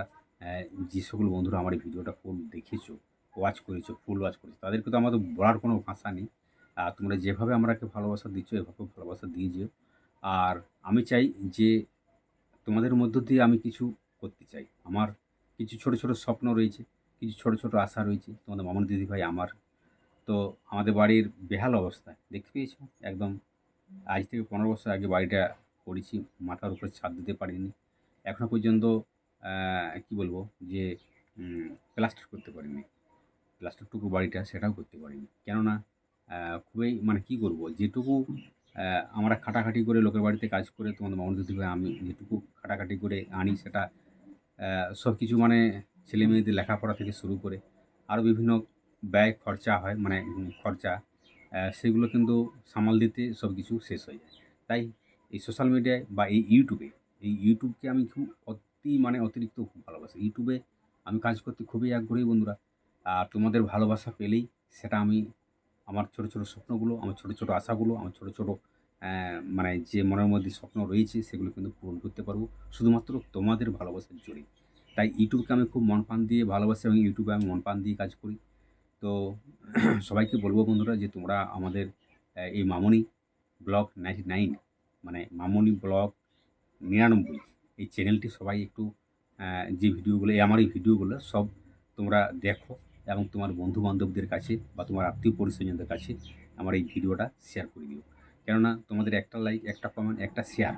যে সকল বন্ধুরা আমার এই ভিডিওটা ফুল দেখেছো, ফুল ওয়াচ করেছো, তাদেরকে তো আমাদের বলার কোনো ভাষা নেই। তোমরা যেভাবে আমাকে ভালোবাসা দিচ্ছ, এভাবে ভালোবাসা দিয়ে যেও। আর আমি চাই যে তোমাদের মধ্য দিয়ে আমি কিছু করতে চাই। আমার কিছু ছোট ছোট স্বপ্ন রয়েছে, কিছু ছোট ছোট আশা রয়েছে। তোমাদের মামুন দিদিভাই আমার, তো আমাদের বাড়ির বেহাল অবস্থা দেখতে পেয়েছো একদম। আজ থেকে 15 বছর আগে বাড়িটা করেছি, মাথার উপরে ছাদ দিতে পারিনি এখনও পর্যন্ত। কি বলবো যে প্লাস্টার করতে পারিনি, প্লাস্টারটুকু বাড়িটা সেটাও করতে পারিনি। কেননা খুবই মানে কী করবো, যেটুকু আমরা খাটাখাটি করে লোকের বাড়িতে কাজ করে, তোমাদের মামুন দিদিভাই আমি যেটুকু খাটাখাটি করে আনি, সেটা সব কিছু মানে ছেলে মেয়েদের লেখাপড়া থেকে শুরু করে আরও বিভিন্ন ব্যয় খরচা হয়, মানে খরচা, সেগুলো কিন্তু সামাল দিতে সব কিছু শেষ হয়ে যায়। তাই এই সোশ্যাল মিডিয়ায় বা এই ইউটিউবকে আমি খুব অতিরিক্ত খুব ভালোবাসি। ইউটিউবে আমি কাজ করতে খুবই আগ্রহী বন্ধুরা। আর তোমাদের ভালোবাসা পেলেই সেটা আমি আমার ছোট ছোট স্বপ্নগুলো, আমার ছোট ছোট আশাগুলো, আমার ছোট ছোট মানে যে মনের মধ্যে স্বপ্ন রয়েছে সেগুলো কিন্তু পূরণ করতে পারবো শুধুমাত্র তোমাদের ভালোবাসার জোরে। তাই ইউটিউবকে আমি খুব মন প্রাণ দিয়ে ভালোবাসি এবং ইউটিউবে আমি মন প্রাণ দিয়ে কাজ করি। তো সবাইকে বলবো বন্ধুরা যে তোমরা আমাদের এই মামনি ব্লগ 99, মানে মামনি ব্লগ 99, এই চ্যানেলটি সবাই একটু যে ভিডিওগুলো আমার এই ভিডিওগুলো সব তোমরা দেখো এবং তোমার বন্ধু বান্ধবদের কাছে বা তোমার আত্মীয় পরিস্বজনদের কাছে আমার এই ভিডিওটা শেয়ার করে দিও। কেননা তোমাদের একটা লাইক, একটা কমেন্ট, একটা শেয়ার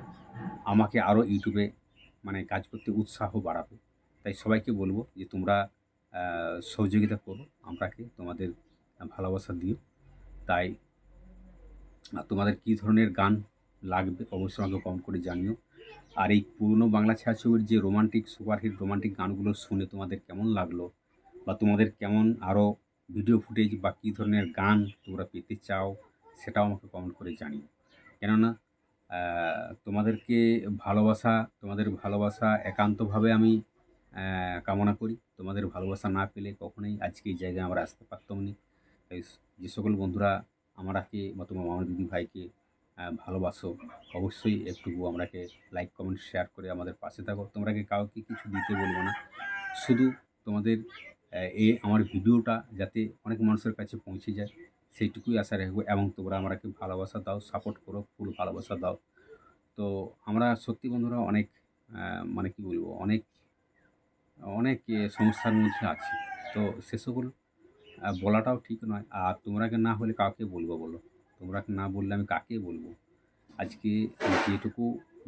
আমাকে আরও ইউটিউবে মানে কাজ করতে উৎসাহ বাড়াবে। তাই সবাইকে বলবো যে তোমরা সহযোগিতা করো আমরাকে, তোমাদের ভালোবাসা দিও। তাই তোমাদের কী ধরনের গান লাগবে অবশ্যই আমাকে কমেন্ট করে জানিও। আর এই পুরনো বাংলা ছায়াছবির যে রোমান্টিক সুপারহিট রোমান্টিক গানগুলো শুনে তোমাদের কেমন লাগলো, বা তোমাদের কেমন আরও ভিডিও ফুটেজ বা কী ধরনের গান তোমরা পেতে চাও সেটাও আমাকে কমেন্ট করে জানিও। কেননা তোমাদেরকে তোমাদের ভালোবাসা একান্তভাবে আমি কামনা করি। তোমাদের ভালোবাসা না পেলে কখনোই আজকে এই জায়গায় আমরা আসতে পারতাম না। তাই যে সকল বন্ধুরা আমাকে বা তোমার মামার দিদি ভাইকে ভালোবাসো, অবশ্যই একটু আমরাকে লাইক কমেন্ট শেয়ার করে আমাদের পাশে থাকো। তোমরাকে কাউকে কিছু দিতে বলবো না, শুধু তোমাদের আমার ভিডিওটা যাতে অনেক মানুষের কাছে পৌঁছে যায় সেইটুকুই আশা রাখবো। এবং তোমরা আমাকে ভালোবাসা দাও, সাপোর্ট করো, ফুল ভালোবাসা দাও। তো আমরা সত্যি বন্ধুরা অনেক মানে কি বলবো, অনেক অনেক সমস্যার মধ্যে আছি। তো সে সকল বলাটাও ঠিক নয়। আর তোমরাকে না হলে কাকে বলবো বলো? তোমরাকে না বললে আমি কাকে বলবো? আজকে যেটুকু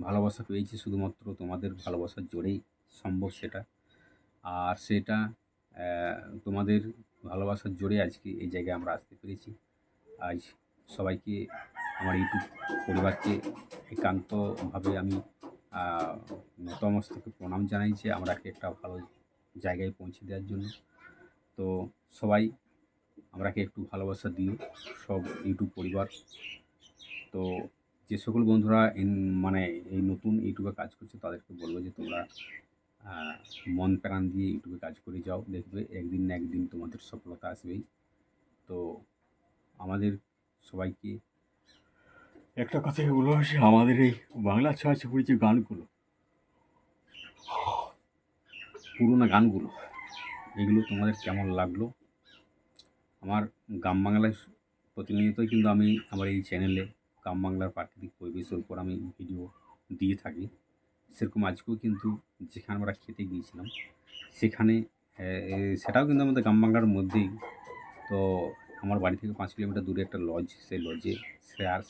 ভালোবাসা পেয়েছি শুধুমাত্র তোমাদের ভালোবাসার জোরেই সম্ভব সেটা। আর সেটা তোমাদের ভালোবাসার জোরে আজকে এই জায়গায় আমরা আসতে পেরেছি। আজ সবাইকে, আমার ইউটিউব পরিবারকে একান্তভাবে আমি নতমস্তকে প্রণাম জানাই যে আমরাকে একটা ভালো জায়গায় পৌঁছে দেওয়ার জন্য। তো সবাই আমরাকে একটু ভালোবাসা দিও, সব ইউটিউব পরিবার। তো যে সকল বন্ধুরা মানে এই নতুন ইউটিউবে কাজ করছে তাদেরকে বলবো যে তোমরা মন প্রাণ দিয়ে ইউটিউবে কাজ করে যাও, দেখবে একদিন না একদিন তোমাদের সফলতা আসবেই। তো আমাদের সবাইকে একটা কথাই বলবো যে আমাদের এই বাংলা ছায়াছবির যে গানগুলো, পুরোনো গানগুলো, এগুলো তোমাদের কেমন লাগলো? আমার গ্রাম বাংলায় প্রতিনিয়তই কিন্তু আমি আমার এই চ্যানেলে গ্রাম বাংলার প্রাকৃতিক পরিবেশের উপর আমি ভিডিও দিয়ে থাকি। সেরকম আজকেও কিন্তু যেখানে আমরা খেতে গিয়েছিলাম সেখানে সেটাও কিন্তু আমাদের গ্রাম বাংলার মধ্যেই। তো আমার বাড়ি থেকে 5 কিলোমিটার দূরে একটা লজ, সেই লজে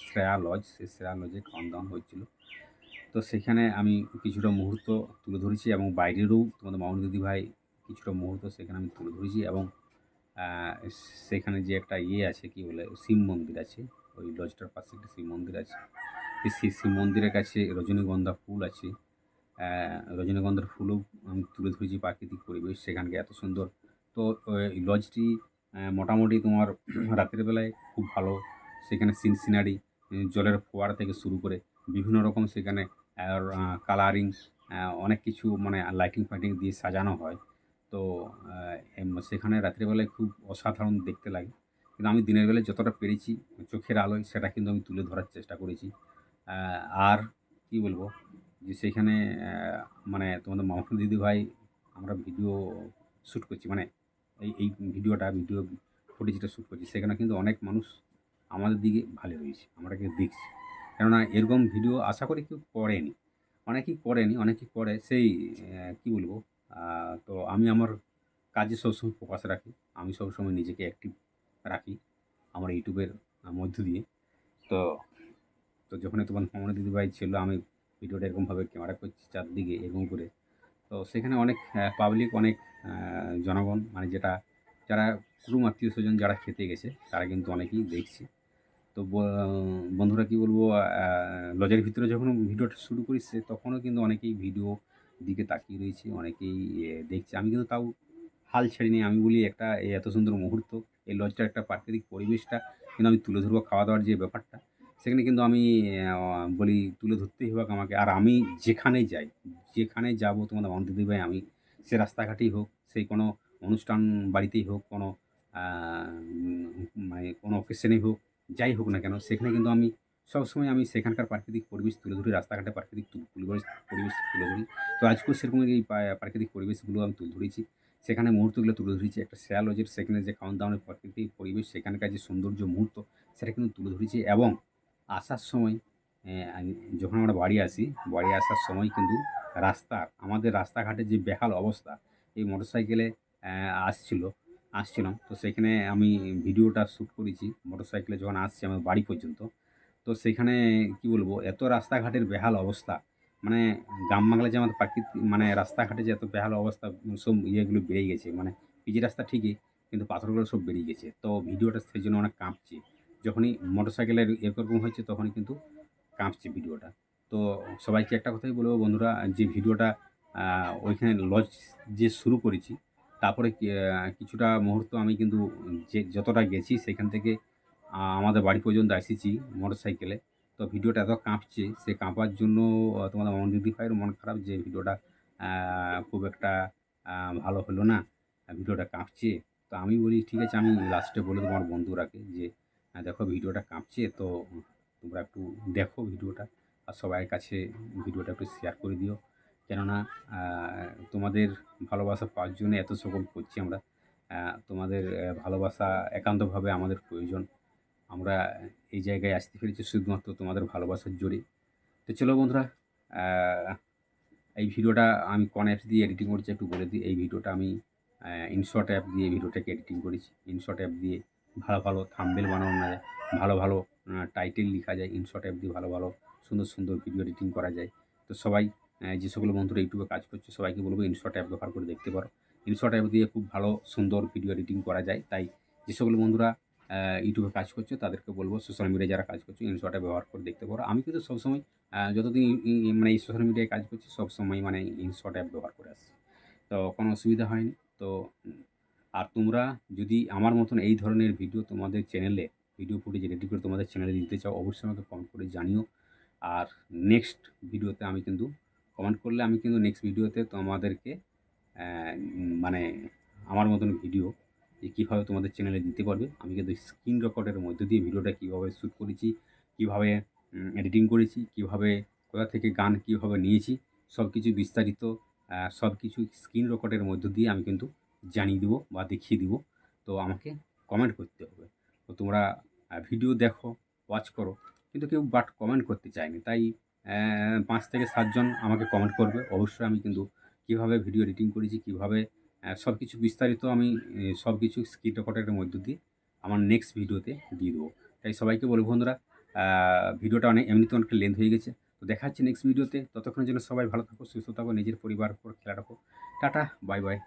শ্রেয়া লজ, সেই শ্রেয়া লজে খাওয়ান দাওয়ান হয়েছিল। তো সেখানে আমি কিছুটা মুহূর্ত তুলে ধরেছি এবং বাইরেরও তোমাদের মামুন দিদিভাই কিছুটা মুহূর্ত সেখানে আমি তুলে ধরেছি। এবং সেখানে যে একটা আছে কী বলে, শিব মন্দির আছে, ওই লজটার পাশে একটা শিব মন্দির আছে। সেই শিব মন্দিরের কাছে রজনীগন্ধা ফুল আছে, রজনীগন্ধার ফুলও আমি তুলে ধরেছি, প্রাকৃতিক পরিবেশ সেখানকে এত সুন্দর। তো ওই লজটি মোটামুটি তোমার রাতের বেলায় খুব ভালো, সেখানে সিনারি, জলের ফোয়ারা থেকে শুরু করে বিভিন্ন রকম সেখানে কালারিং অনেক কিছু মানে লাইটিং ফাইটিং দিয়ে সাজানো হয়। তো সেখানে রাত্রিবেলায় খুব অসাধারণ দেখতে লাগে। কিন্তু আমি দিনের বেলায় যতটা পেরেছি চোখের আলোয় সেটা কিন্তু আমি তুলে ধরার চেষ্টা করেছি। আর কি বলবো, যে সেখানে মানে তোমাদের মামুন দিদিভাই আমরা ভিডিও শ্যুট করছি, মানে এই ভিডিও ফুটেজটা শ্যুট করছি, সেখানে কিন্তু অনেক মানুষ আমাদের দিকে ভালো রয়েছে, আমরাকে দেখছি। কেননা এরকম ভিডিও আশা করি কেউ করেনি, অনেকেই করে সেই কি বলবো। তো আমি আমার কাজে সবসময় ফোকাস রাখি, আমি সবসময় নিজেকে অ্যাক্টিভ রাখি আমার ইউটিউবের মধ্য দিয়ে। তো তো যখনই তোমার মামুন দিদিভাই ছিল, আমি ভিডিওটা এরকমভাবে ক্যামেরা করছি চারদিকে এরকম করে। তো সেখানে অনেক পাবলিক, অনেক জনগণ, মানে যারা কুটুম আত্মীয় স্বজন যারা খেতে গেছে তারা কিন্তু অনেকেই দেখছে। তো বন্ধুরা কি বলবো, লজের ভিতরে যখন ভিডিওটা শুরু করি তখনও কিন্তু অনেকেই ভিডিও দিকে তাকিয়ে রয়েছে, অনেকেই দেখছে। আমি কিন্তু তাও হাল ছাড়িনি, আমি বলি একটা এত সুন্দর মুহূর্ত, এই লজটার একটা প্রাকৃতিক পরিবেশটা কিন্তু আমি তুলে ধরবো। খাওয়া দাওয়ার যে ব্যাপারটা সেখানে কিন্তু আমি বলি তুলে ধরতেই হবে আমাকে। আর আমি যেখানে যাবো তোমাদের মামুন দিদিভাই, আমি সে রাস্তাঘাটেই হোক, সেই কোনো অনুষ্ঠান বাড়িতেই হোক, কোনো মানে কোনো অকেশনেই হোক, যাই হোক না কেন, সেখানে কিন্তু আমি সবসময় আমি সেখানকার প্রাকৃতিক পরিবেশ তুলে ধরি, রাস্তাঘাটে প্রাকৃতিক পরিবেশ তুলে ধরি। তো আজকেও সেরকম এই প্রাকৃতিক পরিবেশগুলো আমি তুলে ধরেছি। সেখানে মুহূর্তগুলো তুলে ধরেছি। একটা শেয়াল লজের সেখানে যে কাউন্টডাউনের প্রাকৃতিক পরিবেশ, সেখানকার যে সৌন্দর্য মুহূর্ত, সেটা কিন্তু তুলে ধরেছি। এবং আসার সময় যখন আমরা বাড়ি আসি, বাড়ি আসার সময় কিন্তু আমাদের রাস্তাঘাটের যে বেহাল অবস্থা, এই মোটরসাইকেলে আসছিলাম। তো সেখানে আমি ভিডিওটা শ্যুট করেছি মোটরসাইকেলে যখন আসছি আমার বাড়ি পর্যন্ত। তো সেখানে কি বলবো, এত রাস্তাঘাটের বেহাল অবস্থা, মানে গ্রাম বাংলায় যে আমাদের মানে রাস্তাঘাটে যে এত বেহাল অবস্থা, সব ইয়েগুলো বেড়ে গেছে। মানে পিচের রাস্তা ঠিকই, কিন্তু পাথরগুলো সব বেরিয়ে গেছে। তো ভিডিওটা সেই জন্য অনেক কাঁপছে। যখনই মোটরসাইকেলের এরকম হয়েছে তখনই কিন্তু কাঁপছে ভিডিওটা। তো সবাইকে একটা কথাই বলবো বন্ধুরা, যে ভিডিওটা ওইখানে লজ যে শুরু করেছি, তারপরে কিছুটা মুহূর্ত আমি কিন্তু যে যতটা গেছি সেখান থেকে আমাদের বাড়ি পর্যন্ত এসেছি মোটরসাইকেলে। তো ভিডিওটা এত কাঁপছে, সে কাঁপার জন্য তোমাদের মন দিদি ভাইয়েরও মন খারাপ যে ভিডিওটা খুব একটা ভালো হলো না, ভিডিওটা কাঁপছে। তো আমি বলি ঠিক আছে, আমি লাস্টে বলে দেবো আমার বন্ধুরাকে যে দেখো ভিডিওটা কাঁপছে, তো তোমরা একটু দেখো ভিডিওটা, আর সবার কাছে ভিডিওটা একটু শেয়ার করে দিও। কেননা তোমাদের ভালোবাসা পাওয়ার জন্য এত সকল করছি আমরা। তোমাদের ভালোবাসা একান্তভাবে আমাদের প্রয়োজন। আমরা এই জায়গায় আসতে পেরেছি শুধুমাত্র তোমাদের ভালোবাসার জোরে। তো চলো বন্ধুরা, এই ভিডিওটা আমি কোন অ্যাপস দিয়ে এডিটিং করেছি একটু বলে দিই। এই ভিডিওটা আমি ইনশট অ্যাপ দিয়ে এই ভিডিওটাকে এডিটিং করেছি। ইনশট অ্যাপ দিয়ে ভালো ভালো থাম্বনেল বানানো যায়, ভালো ভালো টাইটেল লেখা যায়। ইনশট অ্যাপ দিয়ে ভালো ভালো সুন্দর সুন্দর ভিডিও এডিটিং করা যায়। তো সবাই যে সকল বন্ধুরা ইউটিউবে কাজ করছে সবাইকে বলবো ইনশট অ্যাপ ব্যবহার করে দেখতে পারো। ইনশট অ্যাপ দিয়ে খুব ভালো সুন্দর ভিডিও এডিটিং করা যায়। তাই যে সকল বন্ধুরা ইউটিউবে কাজ করছে তাদেরকে বলবো, সোশ্যাল মিডিয়ায় যারা কাজ করছে ইনশট অ্যাপ ব্যবহার করে দেখতে পারো। আমি কিন্তু সবসময় যতদিন মানে এই সোশ্যাল মিডিয়ায় কাজ করছি সবসময় মানে ইনশট অ্যাপ ব্যবহার করে আসছি। তো কোনো অসুবিধা হয়নি। তো আর তোমরা যদি আমার মতন এই ধরনের ভিডিও তোমাদের চ্যানেলে ভিডিও ফুটেজ রেডি করে তোমাদের চ্যানেলে দিতে চাও, অবশ্যই আমাকে কমেন্ট করে জানিও। আর নেক্সট ভিডিওতে আমি কিন্তু কমেন্ট করলে আমি কিন্তু নেক্সট ভিডিওতে তোমাদেরকে মানে আমার মতন ভিডিও যে কীভাবে তোমাদের চ্যানেলে দিতে পারবে, আমি কিন্তু স্ক্রিন রেকর্ডের মধ্যে দিয়ে ভিডিওটা কীভাবে শ্যুট করেছি, কীভাবে এডিটিং করেছি, কীভাবে কোথা থেকে গান কীভাবে নিয়েছি, সব কিছু বিস্তারিত সব কিছু স্ক্রিন রেকর্ডের মধ্য দিয়ে আমি কিন্তু জানিয়ে দেবো বা দেখিয়ে দেবো। তো আমাকে কমেন্ট করতে হবে। তো তোমরা ভিডিও দেখো, ওয়াচ করো, কিন্তু কেউ কমেন্ট করতে চায়নি। তাই 5 থেকে 7 জন আমাকে কমেন্ট করবে। অবশ্যই আমি কিন্তু কীভাবে ভিডিও এডিটিং করেছি, কীভাবে সব কিছু বিস্তারিত আমি সব কিছু স্ক্রিন রেকর্ডের মধ্য দিয়ে আমার নেক্সট ভিডিওতে দিয়ে দেবো। তাই সবাইকে বলবো বন্ধুরা, ভিডিওটা এমনিতে অনেকটা লেন্থ হয়ে গেছে। তো দেখা হচ্ছে নেক্সট ভিডিওতে। ততক্ষণের জন্য সবাই ভালো থাকো, সুস্থ থাকো, নিজের পরিবার উপর খেয়াল রাখো। Tata, bye bye.